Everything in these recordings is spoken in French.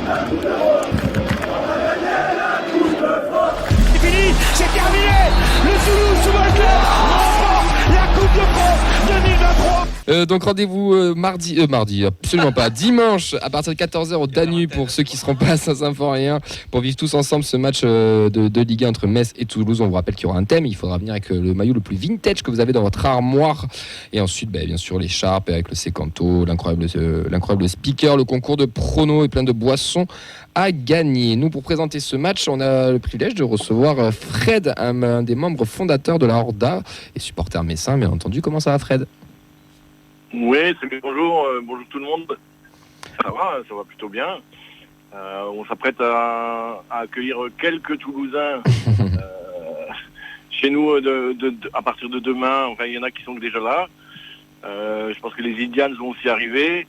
C'est fini, c'est terminé. Le Toulouse Football Club remporte la Coupe de France 2023. Donc rendez-vous mardi, absolument pas, dimanche à partir de 14h au Danube pour ceux qui seront pas à Saint-Symphorien pour vivre tous ensemble ce match de Ligue 1 entre Metz et Toulouse. On vous rappelle qu'il y aura un thème, il faudra venir avec le maillot le plus vintage que vous avez dans votre armoire et ensuite bien sûr l'écharpe avec le sécanto, l'incroyable speaker, le concours de pronos et plein de boissons à gagner. Nous, pour présenter ce match, on a le privilège de recevoir Fred, un des membres fondateurs de la Horda et supporter messin, bien entendu. Comment ça va, Fred ? Oui, bonjour tout le monde. Ça va plutôt bien. On s'apprête à accueillir quelques Toulousains chez nous à partir de demain. Enfin, il y en a qui sont déjà là. Je pense que les Indians vont aussi arriver.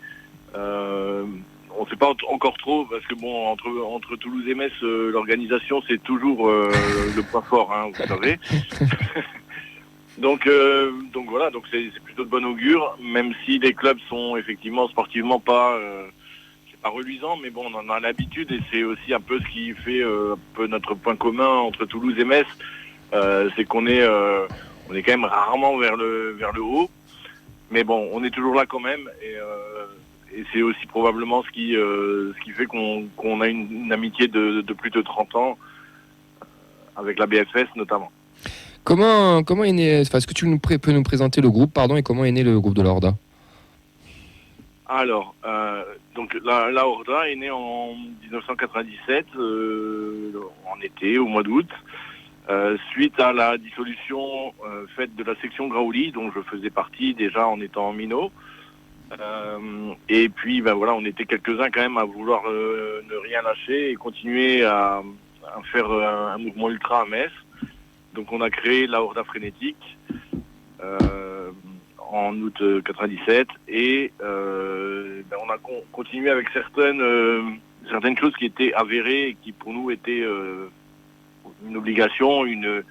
On ne sait pas encore trop parce que bon, entre Toulouse et Metz, l'organisation c'est toujours le point fort, hein, vous savez. Donc voilà, donc c'est plutôt de bon augure, même si les clubs sont effectivement sportivement pas reluisants, mais bon, on en a l'habitude et c'est aussi un peu ce qui fait un peu notre point commun entre Toulouse et Metz, c'est qu'on est quand même rarement vers le haut, mais bon, on est toujours là quand même et c'est aussi probablement ce qui fait qu'on a une amitié de plus de 30 ans avec la BFS notamment. Comment est né, est-ce que tu peux nous présenter le groupe, et comment est né le groupe de la Horda ? Alors, donc la Horda est née en 1997, en été, au mois d'août, suite à la dissolution faite de la section Graouli, dont je faisais partie déjà en étant minot. Et puis, voilà, on était quelques-uns quand même à vouloir ne rien lâcher et continuer à faire un mouvement ultra à Metz. Donc on a créé la Horda Frénétique en août 97 et on a continué avec certaines choses qui étaient avérées et qui pour nous étaient une obligation, une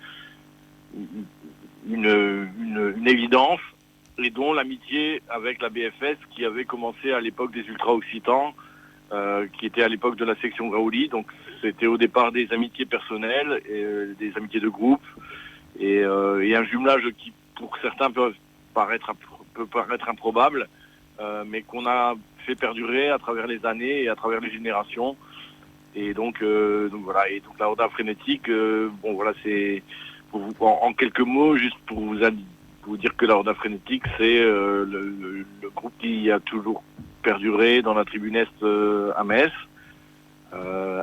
évidence, et dont l'amitié avec la BFS qui avait commencé à l'époque des Ultra-Occitans, qui était à l'époque de la section Graouli. Donc c'était au départ des amitiés personnelles, et, des amitiés de groupe, et un jumelage qui pour certains peut paraître improbable, mais qu'on a fait perdurer à travers les années et à travers les générations. Et donc voilà. Et donc la Horda Frénétique, c'est en quelques mots, juste pour vous dire que la Horda Frénétique, c'est le groupe qui a toujours perduré dans la tribune Est à Metz.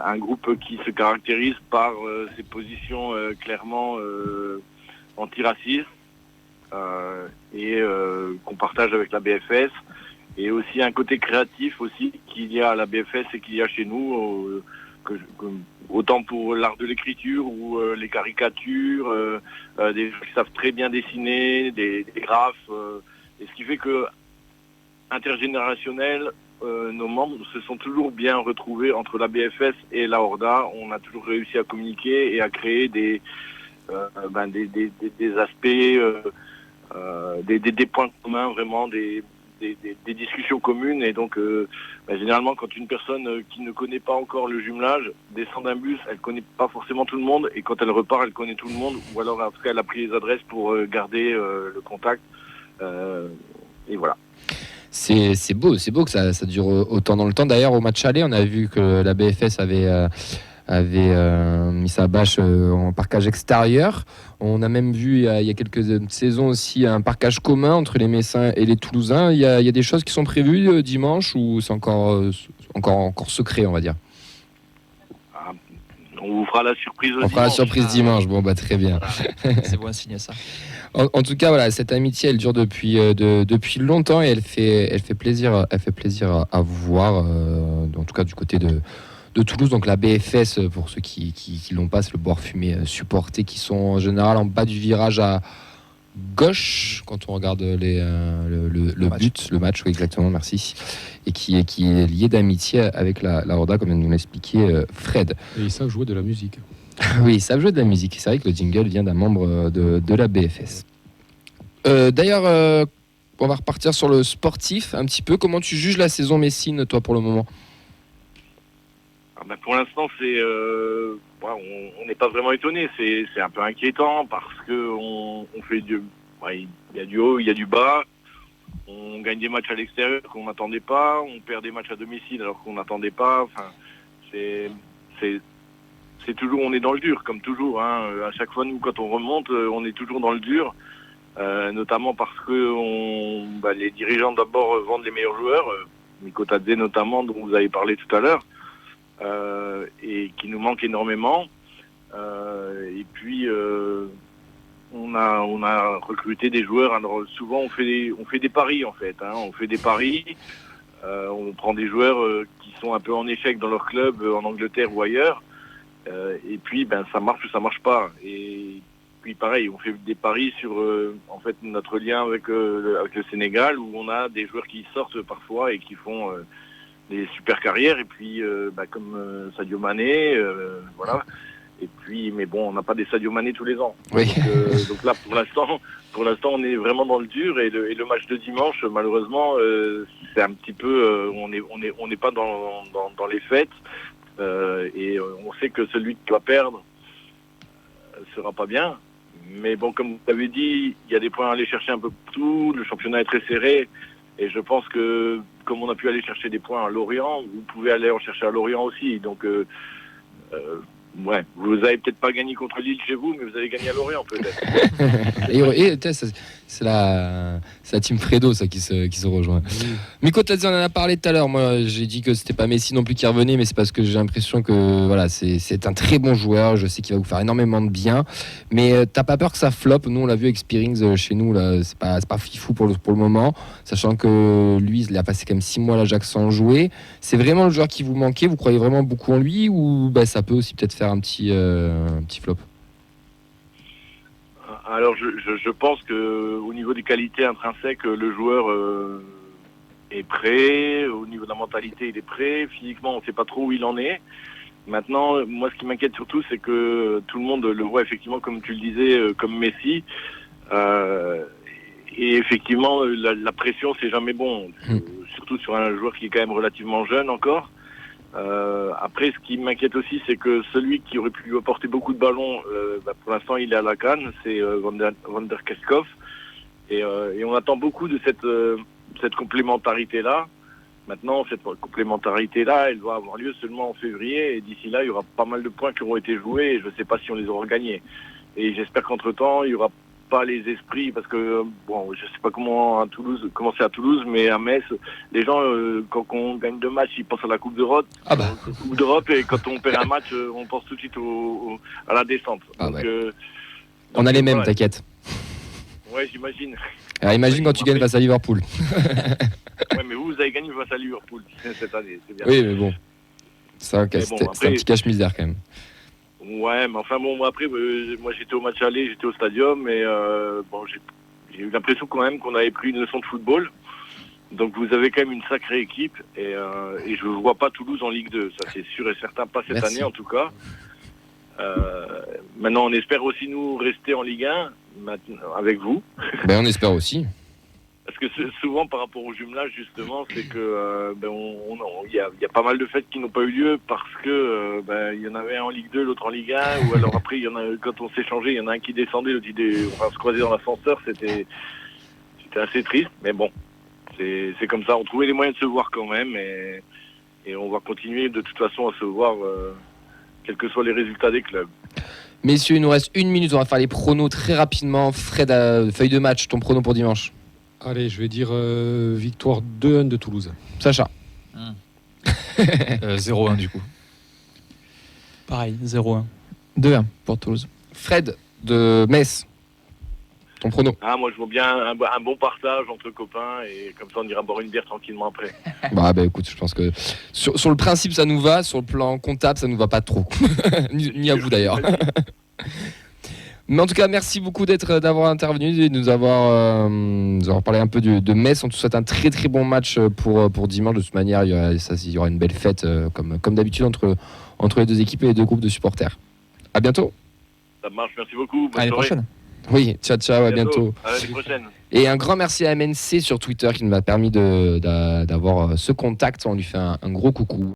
Un groupe qui se caractérise par ses positions clairement antiracistes et qu'on partage avec la BFS, et aussi un côté créatif aussi qu'il y a à la BFS et qu'il y a chez nous, autant pour l'art de l'écriture ou les caricatures, des gens qui savent très bien dessiner, des graphes, et ce qui fait que intergénérationnel, nos membres se sont toujours bien retrouvés entre la BFS et la Horda. On a toujours réussi à communiquer et à créer des aspects, des points communs, vraiment des discussions communes. Et donc généralement quand une personne qui ne connaît pas encore le jumelage descend d'un bus, elle connaît pas forcément tout le monde, et quand elle repart elle connaît tout le monde, ou alors en tout cas elle a pris les adresses pour garder le contact, et voilà. C'est beau que ça dure autant dans le temps. D'ailleurs, au match aller, on a vu que la BFS avait mis sa bâche en parquage extérieur. On a même vu il y a quelques saisons aussi un parquage commun entre les Messins et les Toulousains. Il y a des choses qui sont prévues dimanche, ou c'est encore secret, on va dire? On vous fera la surprise dimanche. On fera la surprise dimanche. Bon, très bien. Voilà. C'est bon à signer ça. En tout cas, voilà, cette amitié, elle dure depuis longtemps, et elle fait plaisir à vous voir. En tout cas, du côté de Toulouse, donc la BFS, pour ceux qui l'ont pas, c'est le boire fumé supporté, qui sont en général en bas du virage à gauche quand on regarde le match, oui, exactement, merci, et qui est lié d'amitié avec la Horda, comme nous l'a expliqué Fred. Et ils savent jouer de la musique. Oui, ils savent jouer de la musique. C'est vrai que le jingle vient d'un membre de la BFS. D'ailleurs, on va repartir sur le sportif un petit peu. Comment tu juges la saison messine, toi, pour le moment ? Pour l'instant, on n'est pas vraiment étonné. C'est un peu inquiétant parce que on fait il y a du haut, il y a du bas. On gagne des matchs à l'extérieur qu'on n'attendait pas. On perd des matchs à domicile alors qu'on n'attendait pas. Enfin, c'est toujours, on est dans le dur, comme toujours. À chaque fois, nous, quand on remonte, on est toujours dans le dur. Notamment parce que les dirigeants d'abord vendent les meilleurs joueurs. Mikko Tadze notamment, dont vous avez parlé tout à l'heure. Et qui nous manque énormément. Et puis on a recruté des joueurs. Alors souvent on fait des paris en fait. On fait des paris. On prend des joueurs qui sont un peu en échec dans leur club en Angleterre ou ailleurs. Et puis ça marche ou ça marche pas. Et puis pareil, on fait des paris sur en fait notre lien avec le Sénégal où on a des joueurs qui sortent parfois et qui font des super carrières et puis comme Sadio Mané, voilà. Et puis mais bon, on n'a pas des Sadio Mané tous les ans. Oui. Donc là pour l'instant on est vraiment dans le dur et le match de dimanche malheureusement c'est un petit peu on n'est pas dans les fêtes et on sait que celui qui va perdre sera pas bien. Mais bon, comme vous l'avez dit, il y a des points à aller chercher un peu partout. Le championnat est très serré. Et je pense que, comme on a pu aller chercher des points à Lorient, vous pouvez aller en chercher à Lorient aussi. Donc, vous avez peut-être pas gagné contre Lille chez vous, mais vous avez gagné à Lorient peut-être. C'est la team Fredo ça qui se rejoint. Mikko Tadze, on en a parlé tout à l'heure. Moi, j'ai dit que c'était pas Messi non plus qui revenait, mais c'est parce que j'ai l'impression que voilà, c'est un très bon joueur. Je sais qu'il va vous faire énormément de bien, mais t'as pas peur que ça floppe? Nous, on l'a vu avec Spearings chez nous là, c'est pas fifou pour le moment, sachant que lui, il a passé quand même 6 mois à l'Ajax sans jouer. C'est vraiment le joueur qui vous manquait? Vous croyez vraiment beaucoup en lui ou ça peut aussi peut-être faire un petit flop? Alors je pense que au niveau des qualités intrinsèques, le joueur est prêt. Au niveau de la mentalité, il est prêt. Physiquement, on ne sait pas trop où il en est. Maintenant, moi, ce qui m'inquiète surtout, c'est que tout le monde le voit effectivement, comme tu le disais, comme Messi. Et effectivement, la pression, c'est jamais bon. Surtout sur un joueur qui est quand même relativement jeune encore. Après, ce qui m'inquiète aussi, c'est que celui qui aurait pu lui apporter beaucoup de ballons, pour l'instant, il est à la canne, c'est Van der Kerkhoff. Et on attend beaucoup de cette complémentarité-là. Maintenant, cette complémentarité-là, elle va avoir lieu seulement en février. Et d'ici là, il y aura pas mal de points qui auront été joués. Et je ne sais pas si on les aura gagnés. Et j'espère qu'entre-temps, il y aura pas les esprits, parce que je sais pas comment c'est à Toulouse, mais à Metz, les gens quand on gagne 2 matchs, ils pensent à la Coupe d'Europe, Coupe d'Europe, et quand on perd un match, on pense tout de suite à la descente. On a les mêmes, t'inquiète. Ouais, j'imagine. Alors imagine quand tu gagnes face à Liverpool. Ouais, mais vous avez gagné face à Liverpool cette année, c'est bien. Oui, mais bon, c'est un petit cache-misère quand même. Ouais, mais enfin bon, après, moi j'étais au match aller, j'étais au stadium, et j'ai eu l'impression quand même qu'on avait pris une leçon de football. Donc vous avez quand même une sacrée équipe, et je ne vois pas Toulouse en Ligue 2, ça c'est sûr et certain, pas cette année en tout cas. Maintenant on espère aussi nous rester en Ligue 1 avec vous. On espère aussi. Parce que souvent par rapport au jumelage justement, c'est que il y a pas mal de fêtes qui n'ont pas eu lieu parce que il y en avait un en Ligue 2, l'autre en Ligue 1, ou alors après il y en a, quand on s'est changé, il y en a un qui descendait, l'autre on va se croiser dans l'ascenseur, c'était assez triste, mais bon, c'est comme ça. On trouvait les moyens de se voir quand même, et on va continuer de toute façon à se voir, quels que soient les résultats des clubs. Messieurs, il nous reste 1 minute, on va faire les pronos très rapidement. Fred, feuille de match, ton prono pour dimanche? Allez, je vais dire victoire 2-1 de Toulouse. Sacha. 0-1 du coup. Pareil, 0-1. 2-1 pour Toulouse. Fred de Metz, ton prono? Moi je vois bien un bon partage entre copains, et comme ça on ira boire une bière tranquillement après. Écoute, je pense que sur le principe ça nous va, sur le plan comptable ça nous va pas trop. ni à vous d'ailleurs. Mais en tout cas, merci beaucoup d'avoir intervenu et de nous avoir parlé un peu de Metz. On te souhaite un très très bon match pour dimanche. De toute manière, il y aura une belle fête comme d'habitude entre les deux équipes et les deux groupes de supporters. À bientôt. Ça marche, merci beaucoup. À l'année prochaine. Oui, ciao, à bientôt. À l'année prochaine. Et un grand merci à MNC sur Twitter qui nous a permis d'avoir ce contact. On lui fait un gros coucou.